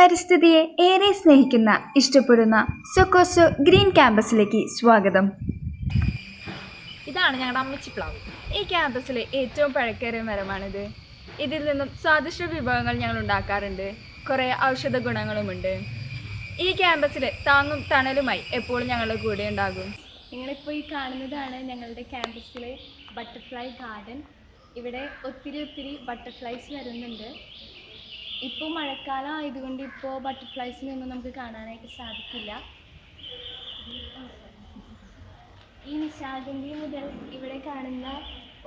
പരിസ്ഥിതിയെ ഏറെ സ്നേഹിക്കുന്ന ഇഷ്ടപ്പെടുന്ന സൊക്കോസോ ഗ്രീൻ ക്യാമ്പസിലേക്ക് സ്വാഗതം. ഇതാണ് ഞങ്ങളുടെ അമ്മച്ചിപ്ലാവ്. ഈ ക്യാമ്പസിലെ ഏറ്റവും പഴക്കേറിയ മരമാണിത്. ഇതിൽ നിന്നും സ്വാദിഷ്ട വിഭവങ്ങൾ ഞങ്ങൾ ഉണ്ടാക്കാറുണ്ട്. കുറേ ഔഷധ ഗുണങ്ങളുമുണ്ട്. ഈ ക്യാമ്പസിലെ താങ്ങും തണലുമായി എപ്പോഴും ഞങ്ങളുടെ കൂടെ ഉണ്ടാകും. നിങ്ങളിപ്പോൾ ഈ കാണുന്നതാണ് ഞങ്ങളുടെ ക്യാമ്പസിലെ ബട്ടർഫ്ലൈ ഗാർഡൻ. ഇവിടെ ഒത്തിരി ബട്ടർഫ്ലൈസ് വരുന്നുണ്ട്. ഇപ്പോൾ മഴക്കാലം ആയതുകൊണ്ട് ഇപ്പോൾ ബട്ടർഫ്ലൈസിനൊന്നും നമുക്ക് കാണാനായിട്ട് സാധിക്കില്ല. ഈ നിശാഗന്ധി മുതൽ ഇവിടെ കാണുന്ന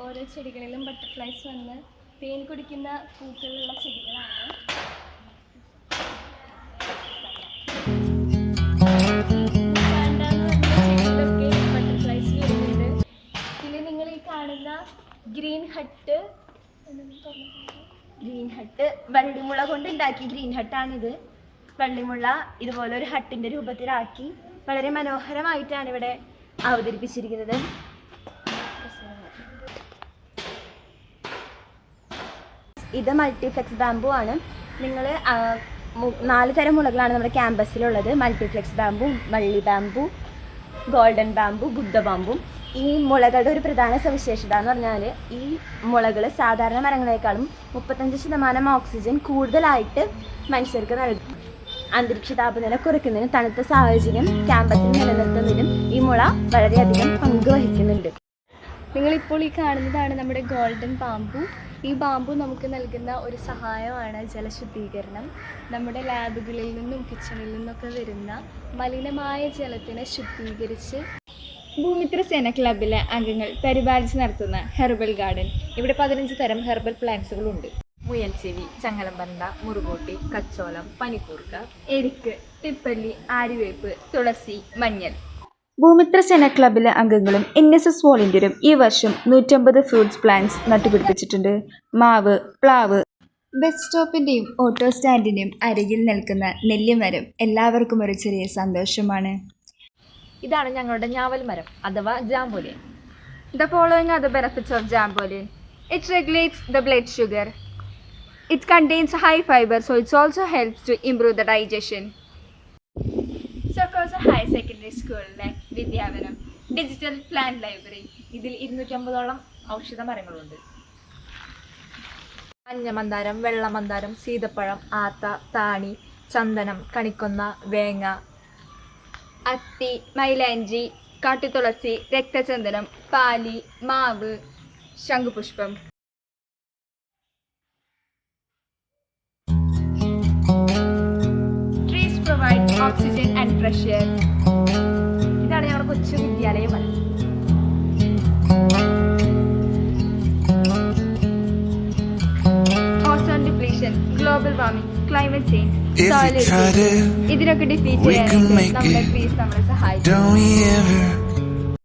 ഓരോ ചെടികളിലും ബട്ടർഫ്ലൈസ് വന്ന് തേൻ കുടിക്കുന്ന പൂക്കളുള്ള ചെടികളാണ്. ബട്ടർഫ്ലൈസ് വരുന്നുണ്ട്. പിന്നെ നിങ്ങൾ ഈ കാണുന്ന ഗ്രീൻ ഹട്ട് വള്ളിമുള കൊണ്ട് ഉണ്ടാക്കിയ ഗ്രീൻ ഹട്ടാണിത്. വള്ളിമുള ഇതുപോലെ ഒരു ഹട്ടിൻ്റെ രൂപത്തിലാക്കി വളരെ മനോഹരമായിട്ടാണ് ഇവിടെ അവതരിപ്പിച്ചിരിക്കുന്നത്. ഇത് മൾട്ടിഫ്ലെക്സ് ബാമ്പു ആണ്. നിങ്ങൾ 4 തരം മുളകളാണ് നമ്മുടെ ക്യാമ്പസിലുള്ളത്. മൾട്ടിഫ്ലെക്സ് ബാമ്പു, വള്ളി ബാമ്പു, ഗോൾഡൻ ബാമ്പു, ബുദ്ധ ബാമ്പു. ഈ മുളകളുടെ ഒരു പ്രധാന സവിശേഷത എന്ന് പറഞ്ഞാൽ ഈ മുളകൾ സാധാരണ മരങ്ങളെക്കാളും 35% ഓക്സിജൻ കൂടുതലായിട്ട് മനുഷ്യർക്ക് നൽകും. അന്തരീക്ഷ താപനില കുറയ്ക്കുന്നതിനും തണുത്ത സാഹചര്യം ക്യാമ്പസിൽ നിലനിർത്തുന്നതിനും ഈ മുള വളരെയധികം പങ്ക് വഹിക്കുന്നുണ്ട്. നിങ്ങളിപ്പോൾ ഈ കാണുന്നതാണ് നമ്മുടെ ഗോൾഡൻ ബാമ്പു. ഈ ബാമ്പു നമുക്ക് നൽകുന്ന ഒരു സഹായമാണ് ജലശുദ്ധീകരണം. നമ്മുടെ ലാബുകളിൽ നിന്നും കിച്ചണിൽ നിന്നൊക്കെ വരുന്ന മലിനമായ ജലത്തിനെ ശുദ്ധീകരിച്ച് ഭൂമിത്ര സേന ക്ലബിലെ അംഗങ്ങൾ പരിപാലിച്ച് നടത്തുന്ന ഹെർബൽ ഗാർഡൻ. ഇവിടെ 15 തരം ഹെർബൽ പ്ലാന്റ്സുകളുണ്ട്. മുയൽച്ചെവി, ചങ്ങലംപരണ്ട, മുറുകോട്ടി, കച്ചോലം, പനിക്കൂർക്ക, എരിക്ക്, തിപ്പല്ലി, ആര്യവേപ്പ്, തുളസി, മഞ്ഞൾ. ഭൂമിത്ര സേന ക്ലബിലെ അംഗങ്ങളും NSS വോളണ്ടിയറും ഈ വർഷം 150 ഫ്രൂട്ട്സ് പ്ലാന്റ്സ് നട്ടുപിടിപ്പിച്ചിട്ടുണ്ട്. മാവ്, പ്ലാവ്. ബസ് സ്റ്റോപ്പിൻ്റെയും ഓട്ടോ സ്റ്റാൻഡിൻ്റെയും അരികിൽ നിൽക്കുന്ന നെല്ലിമരം എല്ലാവർക്കും ഒരു ചെറിയ സന്തോഷമാണ്. ഇതാണ് ഞങ്ങളുടെ ഞാവൽ മരം അഥവാ ജാംബോലിൻ. The following are the benefits of Jambolin. It regulates the blood sugar. It contains high fiber, so it also helps to improve the digestion. Sokosa High Secondary School-ലെ വിദ്യാവനം ഡിജിറ്റൽ പ്ലാന്റ് ലൈബ്രറി. ഇതിൽ 250ഓളം ഔഷധ മരങ്ങളുണ്ട്. മഞ്ഞമന്ദാരം, വെള്ളമന്ദാരം, സീതപ്പഴം, ആത്ത, താണി, ചന്ദനം, കണിക്കൊന്ന, വേങ്ങ, അത്തി, മൈലാഞ്ചി, കാട്ടുതുളസി, രക്തചന്ദനം, പാലി, മാവ്, ശംഖുപുഷ്പം. Trees provide oxygen and fresh air. ഇതാണ് ഞങ്ങളുടെ കൊച്ചു വിദ്യാലയം മരം. Ozone depletion, global warming, climate change, soil erosion. ഇതിനൊക്കെ ഡിഫീറ്റ് ചെയ്യാനായിട്ട് നമ്മുടെ ട്രീസ് നമ്മളെ സഹായിക്കും.